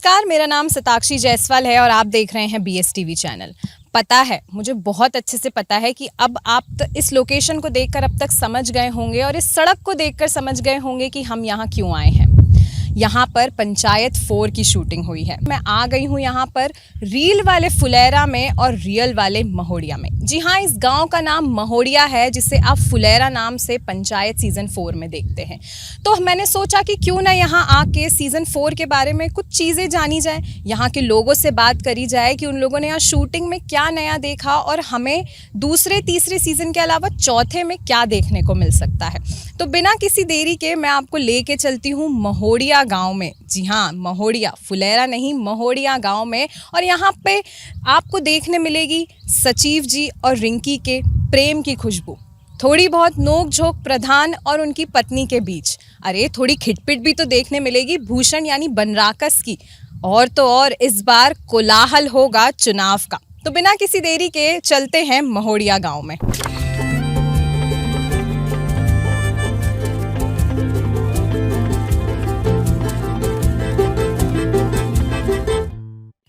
नमस्कार, मेरा नाम सताक्षी जायसवाल है और आप देख रहे हैं BSTV चैनल। पता है, मुझे बहुत अच्छे से पता है कि अब आप इस लोकेशन को देखकर अब तक समझ गए होंगे और इस सड़क को देखकर समझ गए होंगे कि हम यहाँ क्यों आए हैं। यहाँ पर पंचायत 4 की शूटिंग हुई है। मैं आ गई हूँ यहाँ पर रील वाले फुलेरा में और रियल वाले महोड़िया में। जी हाँ, इस गांव का नाम महोड़िया है, जिसे आप फुलेरा नाम से पंचायत सीज़न 4 में देखते हैं। तो मैंने सोचा कि क्यों ना यहाँ आके सीज़न 4 के बारे में कुछ चीज़ें जानी जाए, यहाँ के लोगों से बात करी जाए कि उन लोगों ने यहाँ शूटिंग में क्या नया देखा और हमें दूसरे तीसरे सीज़न के अलावा चौथे में क्या देखने को मिल सकता है। तो बिना किसी देरी के मैं आपको लेके चलती हूँ महोड़िया गांव में। जी हाँ, महोड़िया, फुलेरा नहीं, महोड़िया गांव में। और यहाँ पे आपको देखने मिलेगी सचिव जी और रिंकी के प्रेम की खुशबू, थोड़ी बहुत नोक झोंक प्रधान और उनकी पत्नी के बीच, अरे थोड़ी खिटपिट भी तो देखने मिलेगी भूषण यानी बनराकस की। और तो और इस बार कोलाहल होगा चुनाव का। तो बिना किसी देरी के चलते हैं महोड़िया गांव में।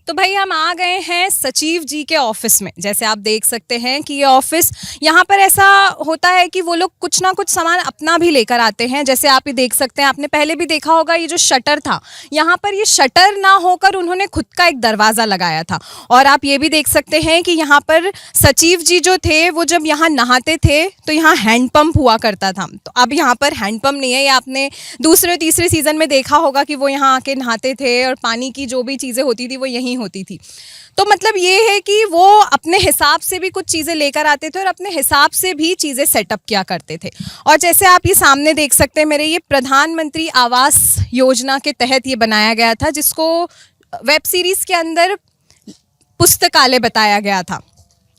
तो भाई हम आ गए हैं सचिव जी के ऑफिस में। जैसे आप देख सकते हैं कि ये ऑफिस, यहाँ पर ऐसा होता है कि वो लोग कुछ ना कुछ सामान अपना भी लेकर आते हैं। जैसे आप ये देख सकते हैं, आपने पहले भी देखा होगा, ये जो शटर था यहाँ पर, ये शटर ना होकर उन्होंने खुद का एक दरवाज़ा लगाया था। और आप ये भी देख सकते हैं कि यहाँ पर सचिव जी जो थे वो जब यहाँ नहाते थे तो यहाँ हैंडपम्प हुआ करता था। तो अब यहाँ पर हैंडपम्प नहीं है। ये आपने दूसरे तीसरे सीज़न में देखा होगा कि वो यहाँ आके नहाते थे और पानी की जो भी चीज़ें होती थी वो यहीं होती थी। तो मतलब ये है कि वो अपने हिसाब से भी कुछ चीज़ें लेकर आते थे और अपने हिसाब से भी चीज़ें सेटअप किया करते थे। और जैसे आप ये सामने देख सकते हैं मेरे, ये प्रधानमंत्री आवास योजना के तहत ये बनाया गया था, जिसको वेब सीरीज़ के अंदर पुस्तकालय बताया गया था।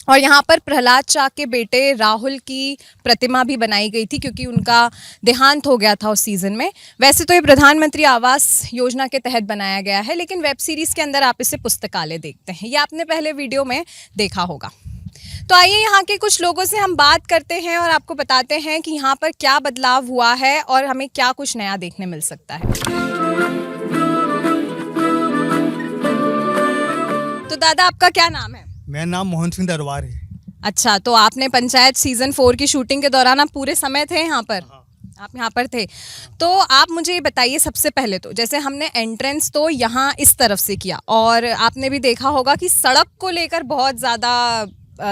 और यहाँ पर प्रहलाद चा के बेटे राहुल की प्रतिमा भी बनाई गई थी, क्योंकि उनका देहांत हो गया था उस सीज़न में। वैसे तो ये प्रधानमंत्री आवास योजना के तहत बनाया गया है, लेकिन वेब सीरीज़ के अंदर आप इसे पुस्तकालय देखते हैं। ये आपने पहले वीडियो में देखा होगा। तो आइए यहाँ के कुछ लोगों से हम बात करते हैं और आपको बताते हैं कि यहाँ पर क्या बदलाव हुआ है और हमें क्या कुछ नया देखने मिल सकता है। तो दादा, आपका क्या नाम है? मेरा नाम मोहन सिंह दरबार है। अच्छा, तो आपने पंचायत सीज़न 4 की शूटिंग के दौरान आप पूरे समय थे यहाँ पर? हाँ। आप यहाँ पर थे। तो आप मुझे ये बताइए, सबसे पहले तो जैसे हमने एंट्रेंस तो यहाँ इस तरफ से किया और आपने भी देखा होगा कि सड़क को लेकर बहुत ज़्यादा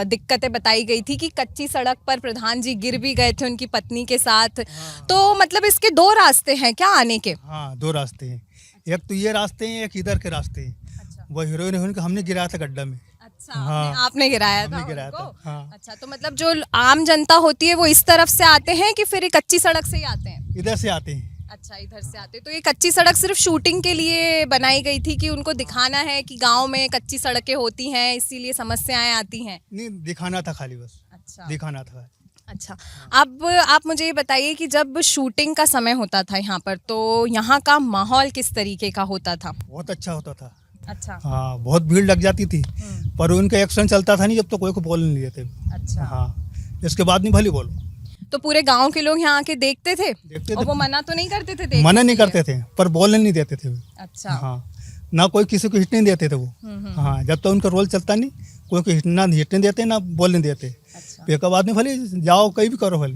दिक्कतें बताई गई थी कि कच्ची सड़क पर प्रधान जी गिर भी गए थे उनकी पत्नी के साथ। हाँ। तो मतलब इसके 2 रास्ते हैं क्या आने के? हाँ, 2 रास्ते हैं। एक तो ये रास्ते हैं, एक इधर के रास्ते हैं। अच्छा। वो हीरोइन को हमने गिराया था गड्ढा में। अच्छा, हाँ, आपने गिराया था हमने गिराया उनको? था। हाँ। अच्छा, तो मतलब जो आम जनता होती है वो इस तरफ से आते हैं कि फिर ये कच्ची सड़क से ही आते हैं? इधर से आते हैं। अच्छा, इधर से आते हैं। तो ये कच्ची सड़क सिर्फ शूटिंग के लिए बनाई गई थी कि उनको दिखाना है कि गांव में कच्ची सड़कें होती हैं, इसीलिए समस्याएं आती हैं? नहीं, दिखाना था खाली, बस अच्छा, दिखाना था। अच्छा। अब आप मुझे ये बताइए कि जब शूटिंग का समय होता था यहाँ पर, तो यहाँ का माहौल किस तरीके का होता था? बहुत अच्छा होता था। अच्छा। हाँ, बहुत भीड़ लग जाती थी, पर उनका एक्शन चलता था नहीं जब तो कोई को बोल नहीं देते। अच्छा। हाँ, इसके बाद नहीं भली बोलो। तो पूरे गांव के लोग यहाँ आके देखते थे? देखते और थे। वो मना तो नहीं करते थे देखने मना नहीं के लिए? करते थे, पर बोलने नहीं देते थे। अच्छा। हाँ, ना कोई किसी को हिटने देते थे वो। हाँ, जब तक उनका रोल चलता नहीं, कोई को ना हिटने देते ना बोलने देते। अच्छा। एक बाद में भले जाओ, कहीं भी करो भले।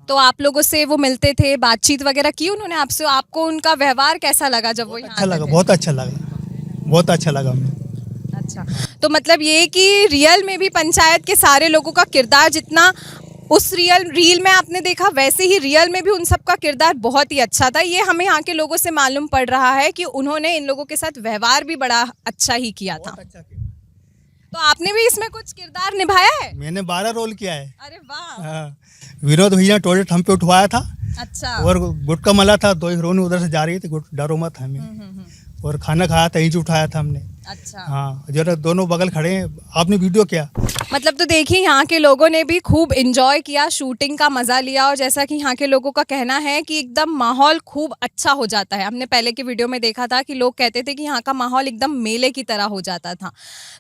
तो आप लोगों से वो मिलते थे, बातचीत वगैरह की उन्होंने आपसे? आपको उनका व्यवहार कैसा लगा जब वो यहाँ अच्छा आते लगा, थे? बहुत अच्छा लगा, बहुत अच्छा लगा हमें। अच्छा, तो मतलब ये कि रियल में भी पंचायत के सारे लोगों का किरदार जितना उस रील में आपने देखा, वैसे ही रियल में भी उन सब का किरदार बहुत ही अच्छा था। ये हमें यहाँ के लोगों से मालूम पड़ रहा है कि उन्होंने इन लोगों के साथ व्यवहार भी बड़ा अच्छा ही किया था। बहुत अच्छा किया। तो आपने भी इसमें कुछ किरदार निभाया है? मैंने 12 रोल किया है। अरे वाह। हाँ, विनोद भैया टॉयलेट हम पे उठवाया था अच्छा। और गुटका मला था, 2 हीरोइन उधर से जा रही थी, डरो मत हमें। और खाना खाया था, यहीं उठाया था हमने। अच्छा। हाँ, जरा दोनों बगल खड़े हैं, आपने वीडियो किया। मतलब तो देखिए, यहाँ के लोगों ने भी खूब एंजॉय किया, शूटिंग का मज़ा लिया। और जैसा कि यहाँ के लोगों का कहना है कि एकदम माहौल खूब अच्छा हो जाता है। हमने पहले के वीडियो में देखा था कि लोग कहते थे कि यहाँ का माहौल एकदम मेले की तरह हो जाता था।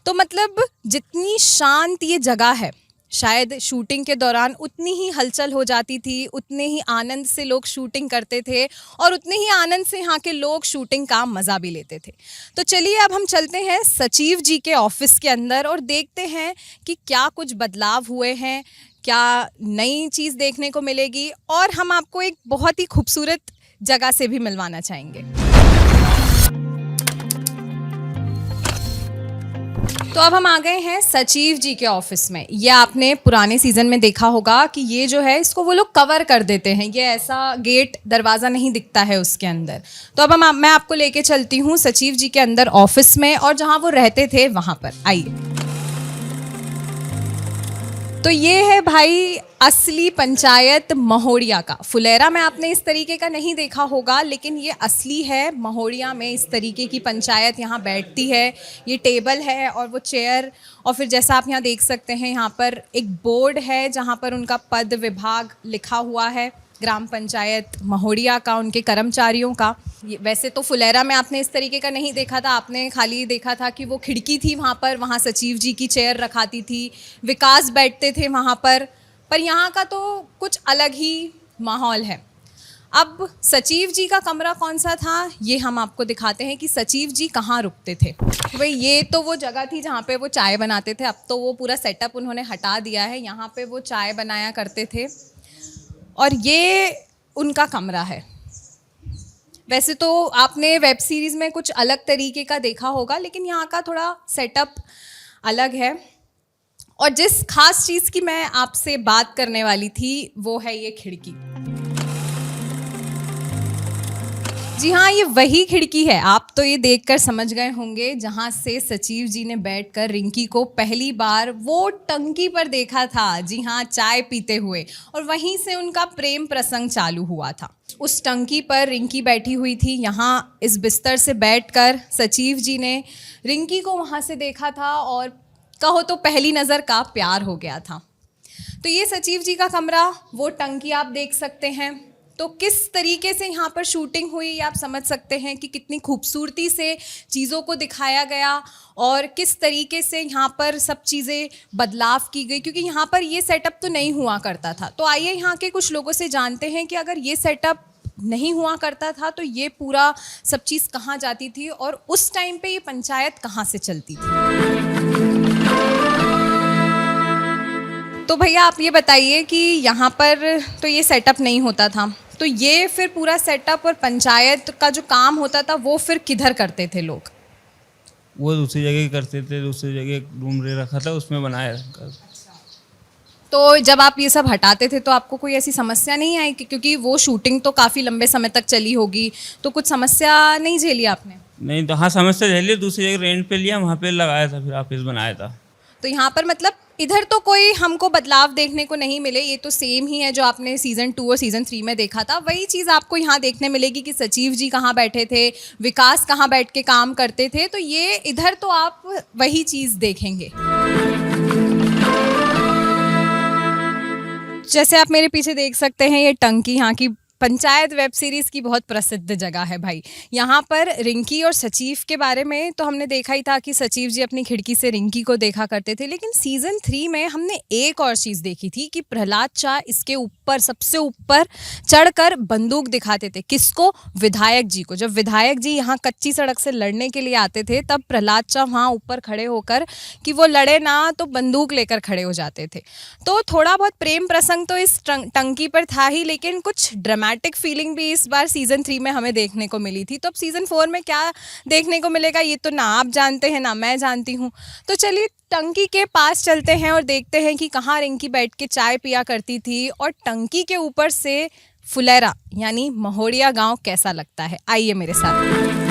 तो मतलब जितनी शांत ये जगह है, शायद शूटिंग के दौरान उतनी ही हलचल हो जाती थी, उतने ही आनंद से लोग शूटिंग करते थे और उतने ही आनंद से यहाँ के लोग शूटिंग का मज़ा भी लेते थे। तो चलिए अब हम चलते हैं सचिव जी के ऑफिस के अंदर और देखते हैं कि क्या कुछ बदलाव हुए हैं, क्या नई चीज़ देखने को मिलेगी और हम आपको एक बहुत ही खूबसूरत जगह से भी मिलवाना चाहेंगे। तो अब हम आ गए हैं सचिव जी के ऑफिस में। ये आपने पुराने सीजन में देखा होगा कि ये जो है इसको वो लोग कवर कर देते हैं, ये ऐसा गेट दरवाज़ा नहीं दिखता है उसके अंदर। तो अब मैं आपको लेके चलती हूँ सचिव जी के अंदर ऑफिस में और जहाँ वो रहते थे वहाँ पर। आइए। तो ये है भाई असली पंचायत महोड़िया का। फुलेरा में आपने इस तरीके का नहीं देखा होगा, लेकिन ये असली है। महोड़िया में इस तरीके की पंचायत यहाँ बैठती है। ये टेबल है और वो चेयर, और फिर जैसा आप यहाँ देख सकते हैं यहाँ पर एक बोर्ड है जहाँ पर उनका पद विभाग लिखा हुआ है, ग्राम पंचायत महोड़िया का, उनके कर्मचारियों का। वैसे तो फुलेरा में आपने इस तरीके का नहीं देखा था, आपने खाली देखा था कि वो खिड़की थी वहाँ पर, वहाँ सचिव जी की चेयर रखाती थी, विकास बैठते थे वहाँ पर यहाँ का तो कुछ अलग ही माहौल है। अब सचिव जी का कमरा कौन सा था ये हम आपको दिखाते हैं कि सचिव जी कहाँ रुकते थे। भाई ये तो वो जगह थी जहाँ पे वो चाय बनाते थे। अब तो वो पूरा सेटअप उन्होंने हटा दिया है। यहाँ पे वो चाय बनाया करते थे और ये उनका कमरा है। वैसे तो आपने वेब सीरीज़ में कुछ अलग तरीके का देखा होगा, लेकिन यहाँ का थोड़ा सेटअप अलग है। और जिस खास चीज़ की मैं आपसे बात करने वाली थी वो है ये खिड़की। जी हाँ, ये वही खिड़की है। आप तो ये देखकर समझ गए होंगे जहाँ से सचिव जी ने बैठकर रिंकी को पहली बार वो टंकी पर देखा था। जी हाँ, चाय पीते हुए, और वहीं से उनका प्रेम प्रसंग चालू हुआ था। उस टंकी पर रिंकी बैठी हुई थी। यहाँ इस बिस्तर से बैठकर सचिव जी ने रिंकी को वहाँ से देखा था और कहो तो पहली नज़र का प्यार हो गया था। तो ये सचिव जी का कमरा, वो टंकी आप देख सकते हैं। तो किस तरीके से यहाँ पर शूटिंग हुई आप समझ सकते हैं कि कितनी खूबसूरती से चीज़ों को दिखाया गया और किस तरीके से यहाँ पर सब चीज़ें बदलाव की गई, क्योंकि यहाँ पर ये सेटअप तो नहीं हुआ करता था। तो आइए यहाँ के कुछ लोगों से जानते हैं कि अगर ये सेटअप नहीं हुआ करता था तो ये पूरा सब चीज़ कहाँ जाती थी और उस टाइम पे ये पंचायत कहाँ से चलती थी। तो भैया आप ये बताइए कि यहाँ पर तो ये सेटअप नहीं होता था, तो ये फिर पूरा सेटअप और पंचायत का जो काम होता था वो फिर किधर करते थे लोग? वो दूसरी जगह करते थे, दूसरी जगह रूम ले रखा था उसमें बनाया रखा। तो जब आप ये सब हटाते थे तो आपको कोई ऐसी समस्या नहीं आई क्योंकि वो शूटिंग तो काफ़ी लंबे समय तक चली होगी, तो कुछ समस्या नहीं झेली आपने? नहीं तो हाँ, समस्या झेली। दूसरी जगह रेंट पे लिया, वहाँ पे लगाया था, फिर ऑफिस बनाया था। तो यहाँ पर मतलब इधर तो कोई हमको बदलाव देखने को नहीं मिले, ये तो सेम ही है जो आपने सीज़न 2 और सीज़न 3 में देखा था। वही चीज़ आपको यहाँ देखने मिलेगी कि सचिव जी कहाँ बैठे थे, विकास कहाँ बैठ के काम करते थे। तो ये इधर तो आप वही चीज़ देखेंगे। जैसे आप मेरे पीछे देख सकते हैं ये टंकी यहाँ की पंचायत वेब सीरीज़ की बहुत प्रसिद्ध जगह है भाई। यहाँ पर रिंकी और सचिव के बारे में तो हमने देखा ही था कि सचिव जी अपनी खिड़की से रिंकी को देखा करते थे, लेकिन सीज़न 3 में हमने एक और चीज़ देखी थी कि प्रहलाद चा इसके ऊपर, सबसे ऊपर चढ़कर बंदूक दिखाते थे। किसको? विधायक जी को। जब विधायक जी यहाँ कच्ची सड़क से लड़ने के लिए आते थे तब प्रहलाद चा वहाँ ऊपर खड़े होकर कि वो लड़े ना तो बंदूक लेकर खड़े हो जाते थे। तो थोड़ा बहुत प्रेम प्रसंग तो इस टंकी पर था ही, लेकिन कुछ ड्रामेटिक फीलिंग भी इस बार सीज़न 3 में हमें देखने को मिली थी। तो अब सीज़न 4 में क्या देखने को मिलेगा ये तो ना आप जानते हैं ना मैं जानती हूँ। तो चलिए टंकी के पास चलते हैं और देखते हैं कि कहाँ रिंकी बैठ के चाय पिया करती थी और टंकी के ऊपर से फुलेरा यानी महोड़िया गांव कैसा लगता है। आइए मेरे साथ।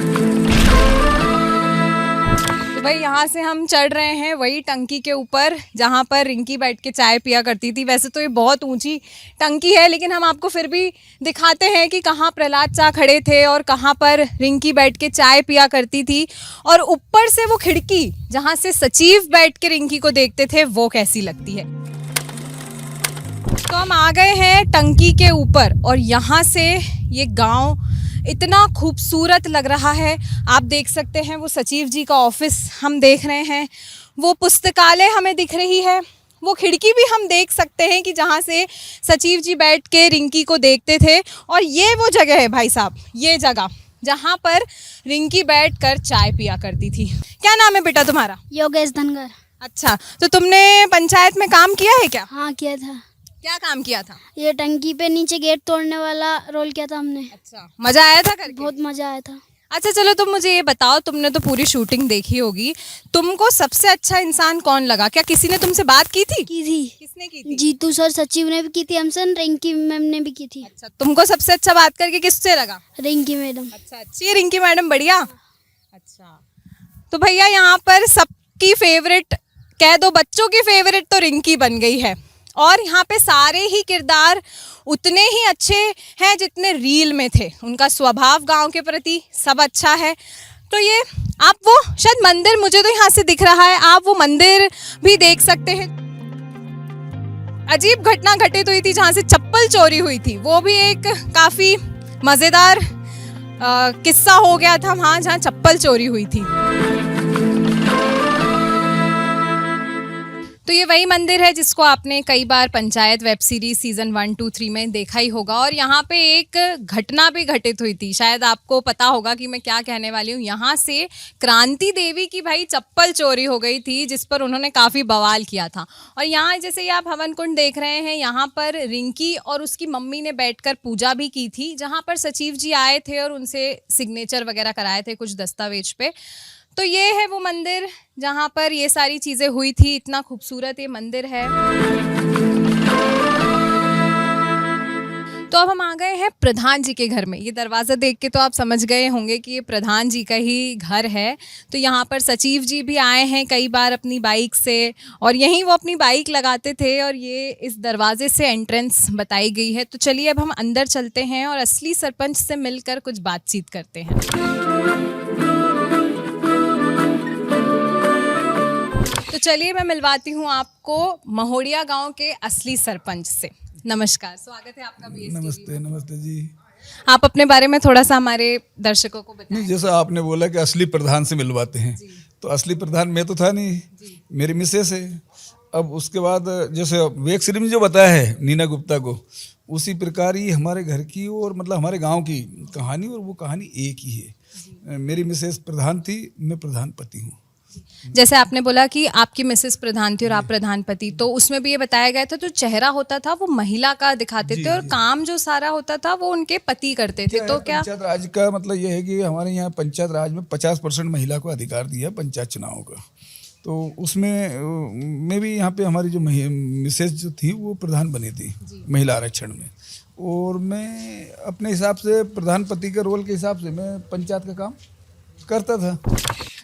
तो भाई यहाँ से हम चढ़ रहे हैं वही टंकी के ऊपर जहाँ पर रिंकी बैठ के चाय पिया करती थी। वैसे तो ये बहुत ऊंची टंकी है, लेकिन हम आपको फिर भी दिखाते हैं कि कहाँ प्रहलाद चा खड़े थे और कहाँ पर रिंकी बैठ के चाय पिया करती थी। और ऊपर से वो खिड़की जहाँ से सचिव बैठ के रिंकी को देखते थे वो कैसी लगती है। तो हम आ गए हैं टंकी के ऊपर और यहाँ से ये गांव इतना खूबसूरत लग रहा है। आप देख सकते हैं वो सचिव जी का ऑफिस हम देख रहे हैं, वो पुस्तकालय हमें दिख रही है, वो खिड़की भी हम देख सकते हैं कि जहाँ से सचिव जी बैठ के रिंकी को देखते थे। और ये वो जगह है भाई साहब, ये जगह जहाँ पर रिंकी बैठकर चाय पिया करती थी। क्या नाम है बेटा तुम्हारा? योगेश धनगर। अच्छा, तो तुमने पंचायत में काम किया है क्या? हाँ किया था। क्या काम किया था? ये टंकी पे नीचे गेट तोड़ने वाला रोल किया था हमने। अच्छा, मजा आया था करके? बहुत मजा आया था। अच्छा चलो, तुम मुझे ये बताओ, तुमने तो पूरी शूटिंग देखी होगी, तुमको सबसे अच्छा इंसान कौन लगा? क्या किसी ने तुमसे बात की थी? की थी। किसने की थी? जीतू सर सचिव ने भी की थी हमसे, रिंकी मैम ने भी की थी। अच्छा, तुमको सबसे अच्छा बात करके किससे लगा? रिंकी मैडम। अच्छा, अच्छी है रिंकी मैडम, बढ़िया। अच्छा, तो भैया यहाँ पर सबकी फेवरेट कह दो, बच्चों की फेवरेट तो रिंकी बन गई है। और यहाँ पे सारे ही किरदार उतने ही अच्छे हैं जितने रील में थे। उनका स्वभाव गांव के प्रति सब अच्छा है। तो ये आप वो शायद मंदिर, मुझे तो यहाँ से दिख रहा है, आप वो मंदिर भी देख सकते हैं। अजीब घटना घटित हुई थी जहाँ से चप्पल चोरी हुई थी, वो भी एक काफ़ी मज़ेदार किस्सा हो गया था वहाँ जहाँ चप्पल चोरी हुई थी। तो ये वही मंदिर है जिसको आपने कई बार पंचायत वेब सीरीज सीजन 1, 2, 3 में देखा ही होगा। और यहाँ पे एक घटना भी घटित हुई थी, शायद आपको पता होगा कि मैं क्या कहने वाली हूँ। यहाँ से क्रांति देवी की भाई चप्पल चोरी हो गई थी, जिस पर उन्होंने काफ़ी बवाल किया था। और यहाँ जैसे ये आप हवन कुंड देख रहे हैं, यहाँ पर रिंकी और उसकी मम्मी ने बैठकर पूजा भी की थी, जहाँ पर सचिव जी आए थे और उनसे सिग्नेचर वगैरह कराए थे कुछ दस्तावेज पे। तो ये है वो मंदिर जहाँ पर ये सारी चीज़ें हुई थी। इतना खूबसूरत ये मंदिर है। तो अब हम आ गए हैं प्रधान जी के घर में। ये दरवाज़ा देख के तो आप समझ गए होंगे कि ये प्रधान जी का ही घर है। तो यहाँ पर सचिव जी भी आए हैं कई बार अपनी बाइक से, और यहीं वो अपनी बाइक लगाते थे, और ये इस दरवाजे से एंट्रेंस बताई गई है। तो चलिए अब हम अंदर चलते हैं और असली सरपंच से मिलकर कुछ बातचीत करते हैं। तो चलिए मैं मिलवाती हूँ आपको महोड़िया गांव के असली सरपंच से। नमस्कार, स्वागत है आपका BS TV। नमस्ते नमस्ते जी। आप अपने बारे में थोड़ा सा हमारे दर्शकों को बताएं। नहीं, जैसा आपने बोला कि असली प्रधान से मिलवाते हैं, तो असली प्रधान मैं तो था नहीं, मेरी मिसेस है। अब उसके बाद जैसे वेब सीरीज में जो बताया है नीना गुप्ता को, उसी प्रकार ही हमारे घर की और मतलब हमारे गांव की कहानी, और वो कहानी एक ही है। मेरी मिसेस प्रधान थी, मैं प्रधान पति हूँ। जैसे आपने बोला कि आपकी मिसेस प्रधान थी और आप प्रधान पति, तो उसमें भी ये बताया गया था जो चेहरा होता था वो महिला का दिखाते थे, और काम जो सारा होता था वो उनके पति करते थे। तो क्या पंचायत राज का मतलब ये है कि हमारे यहाँ पंचायत राज में 50% महिला को अधिकार दिया पंचायत चुनावों का। तो उसमें मैं भी यहाँ पे हमारी जो मिसेस जो थी वो प्रधान बनी थी महिला आरक्षण में, और मैं अपने हिसाब से प्रधान पति के रोल के हिसाब से मैं पंचायत का काम करता था।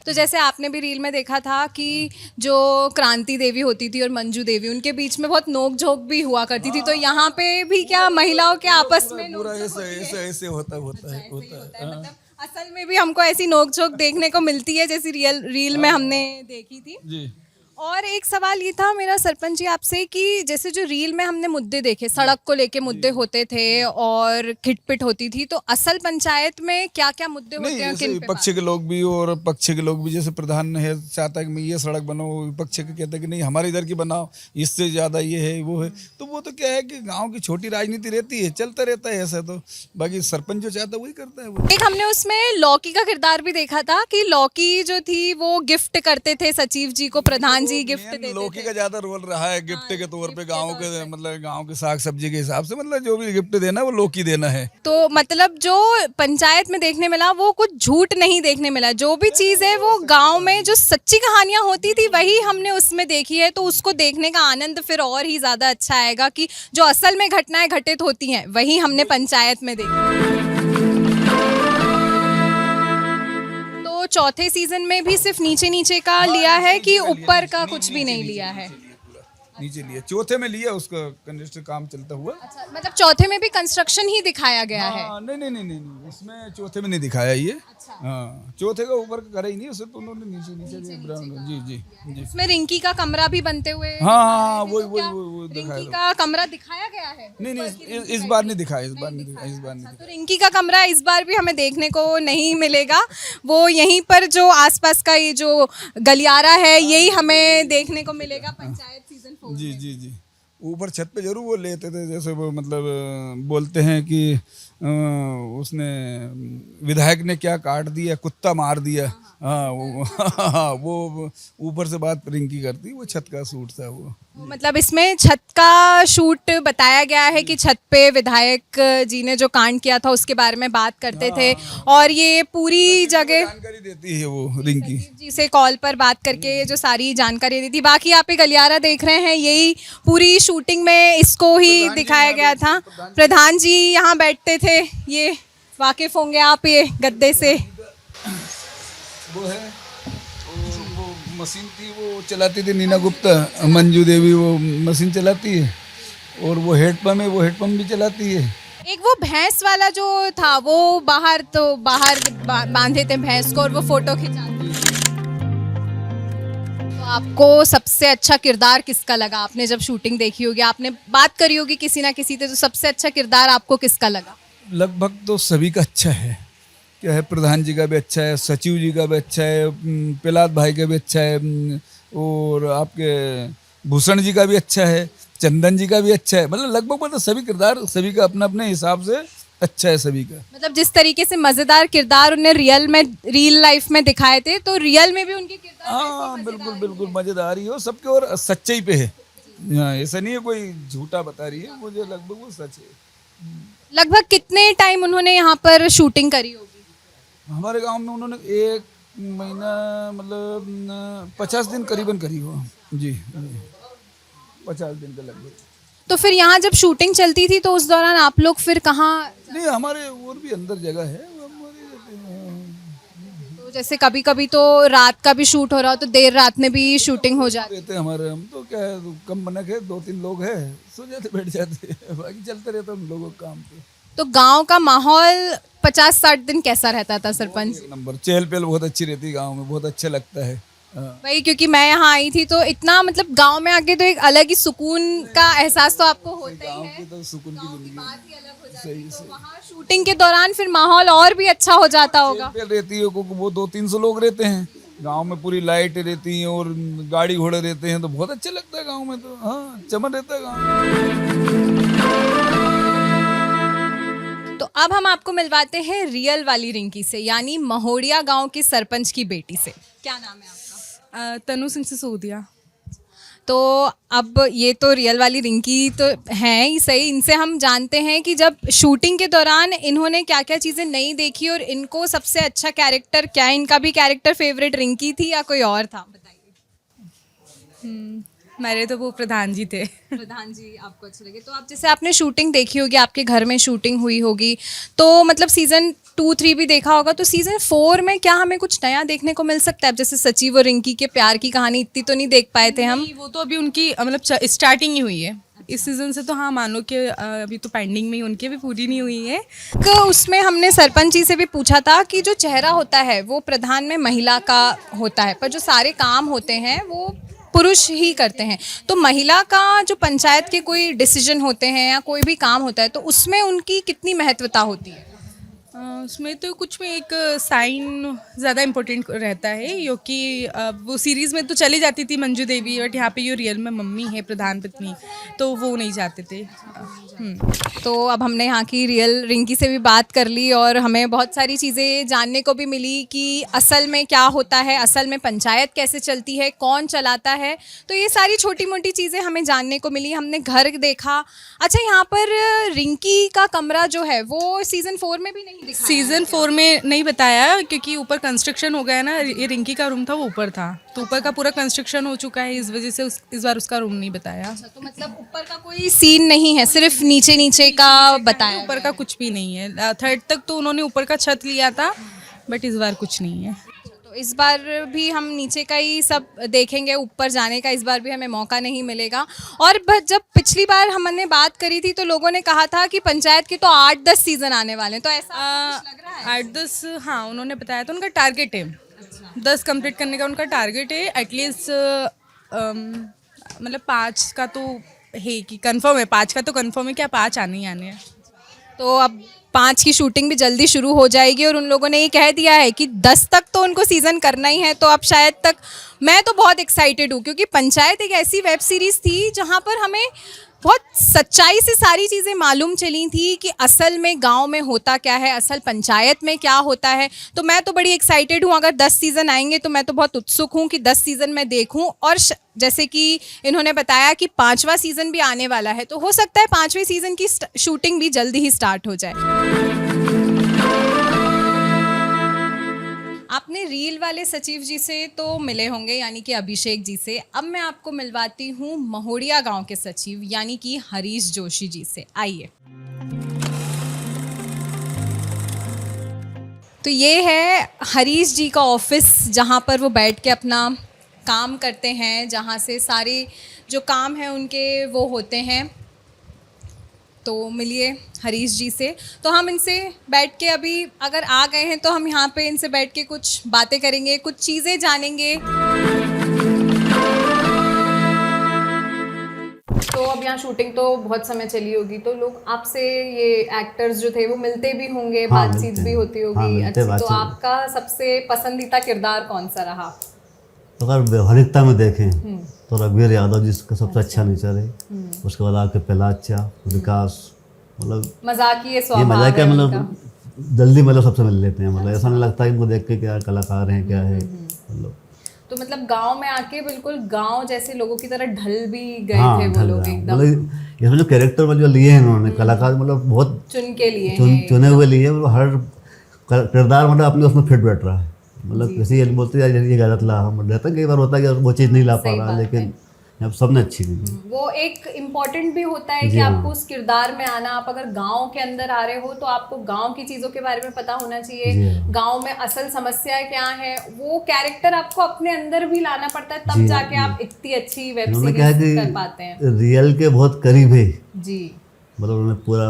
तो जैसे आपने भी रील में देखा था कि जो क्रांति देवी होती थी और मंजू देवी, उनके बीच में बहुत नोक झोंक भी हुआ करती थी। तो यहाँ पे भी क्या महिलाओं के आपस में पूरा ऐसे होता है। मतलब असल में भी हमको ऐसी नोक झोंक देखने को मिलती है जैसी रील में हमने देखी थी जी। और एक सवाल ये था मेरा सरपंच जी आपसे कि जैसे जो रील में हमने मुद्दे देखे, सड़क को लेके मुद्दे होते थे और खिटपिट होती थी, तो असल पंचायत में क्या क्या मुद्दे होते हैं? जैसे विपक्ष के लोग भी और पक्ष के लोग भी, जैसे प्रधान है चाहता है कि मैं ये सड़क बनाओ, विपक्ष के कहते हैं कि नहीं हमारे इधर की बनाओ, इससे ज़्यादा ये है वो है। तो वो तो क्या है कि गाँव की छोटी राजनीति रहती है, चलता रहता है ऐसा। तो बाकी सरपंच जो चाहता है वही करता है वो। एक हमने उसमें लौकी का किरदार भी देखा था कि लौकी जो थी वो गिफ्ट करते थे सचिव जी को, प्रधान जी गिफ्ट देते लौकी का ज्यादा रोल रहा है गिफ्ट के तौर पे। गाँव के मतलब गाँव के साग सब्जी के हिसाब से मतलब जो भी गिफ्ट देना है वो लौकी देना है। तो मतलब जो पंचायत में देखने मिला वो कुछ झूठ नहीं देखने मिला, जो भी चीज़ है वो गांव में जो सच्ची कहानियां होती थी वही हमने उसमें देखी है। तो उसको देखने का आनंद फिर और ही ज़्यादा अच्छा आएगा कि जो असल में घटनाएं घटित होती हैं वही हमने पंचायत में देखी। तो चौथे सीजन में भी सिर्फ नीचे नीचे का लिया है कि ऊपर का कुछ भी नहीं लिया है? नीचे लिया, चौथे में लिया उसका कंस्ट्रक्शन काम चलता हुआ। अच्छा, मतलब चौथे में भी कंस्ट्रक्शन ही दिखाया गया है? नहीं, इसमें चौथे में नहीं दिखाया ये। हाँ, चौथे का ऊपर का करा ही नहीं, उसे तो उन्होंने नीचे ग्राउंड। जी। इसमें रिंकी का कमरा भी बनते हुए हाँ, वो रिंकी का कमरा दिखाया गया है? नहीं, इस बार नहीं दिखाया, इस बार नहीं। तो रिंकी का कमरा इस बार भी हमें देखने को नहीं मिलेगा। वो यहीं पर जो आसपास का ये जो गलियारा है यही हमें देखने को मिलेगा पंचायत सीजन 4 जी जी जी, ऊपर छत पे जरूर वो लेते थे, जैसे वो मतलब बोलते हैं कि उसने विधायक ने क्या काट दिया, कुत्ता मार दिया। हाँ वो ऊपर से बात रिंकी करती, वो छत का सूट था वो। तो मतलब इसमें छत का शूट बताया गया है कि छत पे विधायक जी ने जो कांड किया था उसके बारे में बात करते थे, और ये पूरी जगह जानकारी देती है वो रिंकी। जी से कॉल पर बात करके जो सारी जानकारी दी थी। बाकी आप ये गलियारा देख रहे हैं, यही पूरी शूटिंग में इसको ही दिखाया गया था। प्रधान जी यहाँ बैठते थे, ये वाकिफ होंगे आप ये गद्दे से। वो है वो मशीन थी, वो चलाती थी नीना गुप्ता, मंजू देवी वो मशीन चलाती है, और वो हेडपम्प है, वो हेडपम्प भी चलाती है। एक वो भैंस वाला जो था वो बाहर बांधे थे भैंस को और वो फोटो खिंचाते थे। तो आपको सबसे अच्छा किरदार किसका लगा? आपने जब शूटिंग देखी होगी, आपने बात करी होगी किसी ना किसी से, तो सबसे अच्छा किरदार आपको किसका लगा? लगभग तो सभी का अच्छा है, क्या है, प्रधान जी का भी अच्छा है, सचिव जी का भी अच्छा है, प्रहलाद भाई का भी अच्छा है, और आपके भूषण जी का भी अच्छा है, चंदन जी का भी अच्छा है। मतलब लगभग मतलब सभी किरदार, सभी का अपने अपने हिसाब से अच्छा है सभी का। मतलब जिस तरीके से मजेदार किरदार उन्हें रियल लाइफ में दिखाए थे, तो रियल में भी उनके किरदार हाँ बिल्कुल बिल्कुल मजेदार ही हो सबके, और सच्चाई पे है। हाँ, ऐसा नहीं है कोई झूठा बता रही है, मुझे लगभग वो सच है। लगभग कितने टाइम उन्होंने यहाँ पर शूटिंग करी होगी? हमारे गांव में उन्होंने 1 महीना मतलब 50 दिन करीबन करी हो। जी 50 दिन के लगभग। तो फिर यहाँ जब शूटिंग चलती थी तो उस दौरान आप लोग फिर कहाँ? नहीं, हमारे और भी अंदर जगह है, तो जैसे कभी कभी तो रात का भी शूट हो रहा हो तो देर रात में भी शूटिंग हो जाती रहते हैं हमारे। हम तो क्या है, कम बनक है, 2-3 लोग हैं, सो जाते बैठ जाते हैं, बाकी चलते रहता हम लोगों का काम पे। तो गांव का माहौल 50-60 दिन कैसा रहता था सरपंच? एक नंबर, चहल पहल बहुत अच्छी रहती है गाँव में, बहुत अच्छा लगता है। हाँ। वही, क्योंकि मैं यहाँ आई थी तो इतना मतलब गांव में आके तो एक अलग ही सुकून का एहसास तो आपको होता ही गाँव है। की तो सुकून की जिंदगी है। बात ही अलग हो जाती सही है। से तो वहाँ शूटिंग के दौरान फिर माहौल और भी अच्छा हो जाता होगा। चहल पहल रहती है, क्योंकि वो 200-300 लोग रहते हैं गांव में, पूरी लाइट रहती हैं और गाड़ी घोड़े रहते हैं, तो बहुत अच्छा लगता है गांव में। तो हाँ, चमन रहता है गाँव तो अब हम आपको मिलवाते हैं रियल वाली रिंकी से, यानी महोड़िया गांव की सरपंच की बेटी से। क्या नाम है आपका? तनु सिंह सिसोदिया। तो अब ये तो रियल वाली रिंकी तो हैं ही सही, इनसे हम जानते हैं कि जब शूटिंग के दौरान इन्होंने क्या क्या चीज़ें नहीं देखी और इनको सबसे अच्छा कैरेक्टर क्या, इनका भी कैरेक्टर फेवरेट रिंकी थी या कोई और था? बताइए। मेरे तो वो प्रधान जी थे। प्रधान जी आपको अच्छे लगे। तो आप जैसे आपने शूटिंग देखी होगी, आपके घर में शूटिंग हुई होगी, तो मतलब सीजन 2-3 भी देखा होगा, तो सीजन 4 में क्या हमें कुछ नया देखने को मिल सकता है? अब जैसे सचिव और रिंकी के प्यार की कहानी इतनी तो नहीं देख पाए थे हम। नहीं, वो तो अभी उनकी मतलब स्टार्टिंग ही हुई है इस सीजन से, तो हाँ मान लो कि अभी तो पेंडिंग में ही उनकी भी पूरी नहीं हुई है। तो उसमें हमने सरपंच जी से भी पूछा था कि जो चेहरा होता है वो प्रधान में महिला का होता है, पर जो सारे काम होते हैं वो पुरुष ही करते हैं। तो महिला का जो पंचायत के कोई डिसीजन होते हैं या कोई भी काम होता है, तो उसमें उनकी कितनी महत्वता होती है? उसमें तो कुछ में एक साइन ज़्यादा इम्पोर्टेंट रहता है, क्योंकि वो सीरीज़ में तो चली जाती थी मंजू देवी, बट यहाँ पे ये रियल में मम्मी है प्रधान पत्नी, तो वो नहीं चाहते थे। तो अब हमने यहाँ की रियल रिंकी से भी बात कर ली और हमें बहुत सारी चीज़ें जानने को भी मिली कि असल में क्या होता है, असल में पंचायत कैसे चलती है, कौन चलाता है। तो ये सारी छोटी मोटी चीज़ें हमें जानने को मिली। हमने घर देखा। अच्छा, यहाँ पर रिंकी का कमरा जो है वो सीज़न 4 में भी नहीं दिखाया? सीजन 4 में नहीं बताया, क्योंकि ऊपर कंस्ट्रक्शन हो गया ना, ये रिंकी का रूम था वो ऊपर था, तो ऊपर का पूरा कंस्ट्रक्शन हो चुका है, इस वजह से इस बार उसका रूम नहीं बताया। तो मतलब ऊपर का कोई सीन नहीं है, सिर्फ नीचे नीचे का बताया। ऊपर का कुछ भी नहीं है। 3rd तक तो उन्होंने ऊपर का छत लिया था, बट इस बार कुछ नहीं है। तो इस बार भी हम नीचे का ही सब देखेंगे, ऊपर जाने का इस बार भी हमें मौका नहीं मिलेगा। और जब पिछली बार हमने बात करी थी तो लोगों ने कहा था कि पंचायत के तो 8-10 सीजन आने वाले हैं, तो ऐसा आपको कुछ लग रहा है? 8-10 हाँ उन्होंने बताया था, उनका टारगेट है 10 कंप्लीट करने का उनका टारगेट है। एटलीस्ट मतलब 5 का तो है कि कंफर्म है, 5 का तो कंफर्म है कि 5 आने ही आने हैं। तो अब 5 की शूटिंग भी जल्दी शुरू हो जाएगी और उन लोगों ने ये कह दिया है कि 10 तक तो उनको सीज़न करना ही है। तो अब शायद तक मैं तो बहुत एक्साइटेड हूँ, क्योंकि पंचायत एक ऐसी वेब सीरीज़ थी जहाँ पर हमें बहुत सच्चाई से सारी चीज़ें मालूम चली थी कि असल में गांव में होता क्या है, असल पंचायत में क्या होता है। तो मैं तो बड़ी एक्साइटेड हूँ। अगर 10 सीज़न आएंगे तो मैं तो बहुत उत्सुक हूँ कि 10 सीज़न मैं देखूँ। और जैसे कि इन्होंने बताया कि 5वां सीज़न भी आने वाला है, तो हो सकता है 5वें सीज़न की शूटिंग भी जल्दी ही स्टार्ट हो जाए। आपने रील वाले सचिव जी से तो मिले होंगे, यानी कि अभिषेक जी से। अब मैं आपको मिलवाती हूँ महोड़िया गांव के सचिव यानी कि हरीश जोशी जी से। आइए। तो ये है हरीश जी का ऑफिस, जहाँ पर वो बैठ के अपना काम करते हैं, जहाँ से सारे जो काम हैं उनके वो होते हैं। तो मिलिए हरीश जी से। तो हम इनसे बैठ के अभी अगर आ गए हैं तो हम यहाँ पे इनसे बैठ के कुछ बातें करेंगे, कुछ चीज़ें जानेंगे। तो अब यहाँ शूटिंग तो बहुत समय चली होगी, तो लोग आपसे ये एक्टर्स जो थे वो मिलते भी होंगे, हाँ, बातचीत मिलते भी हैं। होती हाँ, होगी। मिलते अच्छा, तो बातचीत। आपका सबसे पसंदीदा किरदार कौन सा रहा? तो अगर व्यवहारिकता में देखें तो रघुवीर यादव जिसका सबसे अच्छा नेचर है। उसके बाद आपके पहलाचा विकास, मतलब मजाकिया ये स्वभाव मजाक है, है उनका। मतलब जल्दी मतलब सबसे मिल लेते हैं। मतलब ऐसा नहीं लगता कि इनको देख के क्या कलाकार हैं क्या है। मतलब तो मतलब गांव में आके बिल्कुल गांव जैसे लोगों की तरह ढल भी गए हाँ, थे वो ढल लोग रहा है। एकदम। मतलब इसमें जो कैरेक्टर में जो लिए हैं इन्होंने कलाकार, मतलब बहुत चुन के लिए हैं। चुने हुए लिए, मतलब हर किरदार मतलब अपने उसमें फिट बैठ रहा है। मतलब किसी ये बोलते यार ये गलत ला, हम रहता है कई बार होता है कि वो चीज़ नहीं ला पा सही रहा, बात लेकिन अब सबने अच्छी की। वो एक इम्पोर्टेंट भी होता है कि जी हाँ। आपको उस किरदार में आना। आप अगर गांव के अंदर आ रहे हो तो आपको गांव की चीजों के बारे में पता होना जी चाहिए। हाँ। गांव में असल समस्या क्या है, वो कैरेक्टर आपको अपने अंदर भी लाना पड़ता है, तब जी हाँ, जाके आप इतनी अच्छी वेब उन्होंने क्या है सीरीज कर पाते हैं। कि रियल के बहुत करीब है। जी। मतलब उन्होंने पूरा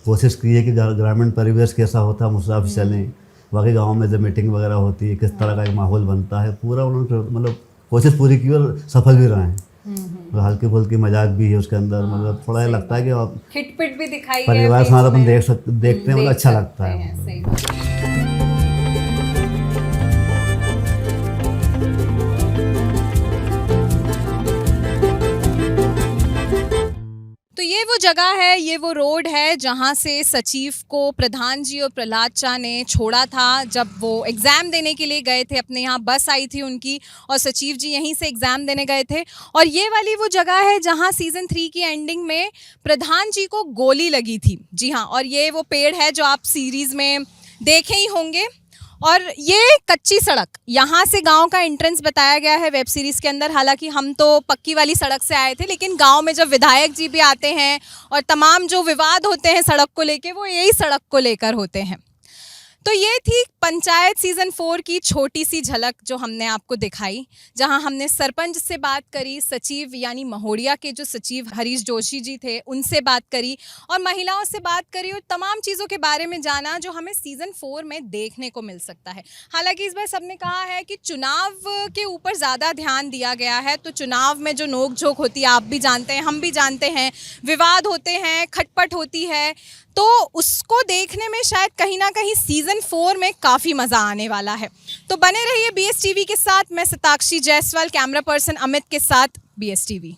कोशिश की है कि ग्रामीण परिवेश कैसा होता है, हम उस हिसाब से चलें। बाकी गाँव में जब मीटिंग वगैरह होती है किस तरह का एक माहौल बनता है, पूरा उन्होंने मतलब कोशिश पूरी की और सफल भी रहे हैं। मतलब हल्की फुल्की मजाक भी है उसके अंदर। मतलब थोड़ा ये लगता है कि आप खिटपिट भी दिखाई है परिवार बीच साथ अपन में। देखते हैं, मतलब अच्छा लगता सकते है। हैं, सही बात है। तो ये वो जगह है, ये वो रोड है जहाँ से सचिव को प्रधान जी और प्रहलाद चा ने छोड़ा था जब वो एग्ज़ाम देने के लिए गए थे। अपने यहाँ बस आई थी उनकी और सचिव जी यहीं से एग्ज़ाम देने गए थे। और ये वाली वो जगह है जहाँ सीज़न 3 की एंडिंग में प्रधान जी को गोली लगी थी। जी हाँ, और ये वो पेड़ है जो आप सीरीज़ में देखे ही होंगे। और ये कच्ची सड़क, यहाँ से गांव का एंट्रेंस बताया गया है वेब सीरीज़ के अंदर। हालांकि हम तो पक्की वाली सड़क से आए थे, लेकिन गांव में जब विधायक जी भी आते हैं और तमाम जो विवाद होते हैं सड़क को लेके, वो यही सड़क को लेकर होते हैं। तो ये थी पंचायत सीज़न 4 की छोटी सी झलक जो हमने आपको दिखाई, जहां हमने सरपंच से बात करी, सचिव यानी महोड़िया के जो सचिव हरीश जोशी जी थे उनसे बात करी, और महिलाओं से बात करी, और तमाम चीज़ों के बारे में जाना जो हमें सीज़न 4 में देखने को मिल सकता है। हालांकि इस बार सबने कहा है कि चुनाव के ऊपर ज़्यादा ध्यान दिया गया है। तो चुनाव में जो नोक झोंक होती है, आप भी जानते हैं, हम भी जानते हैं, विवाद होते हैं, खटपट होती है, तो उसको देखने में शायद कहीं ना कहीं सीज़न 4 में काफ़ी मज़ा आने वाला है। तो बने रहिए BS TV के साथ। मैं सताक्षी जायसवाल, कैमरा पर्सन अमित के साथ, BS TV।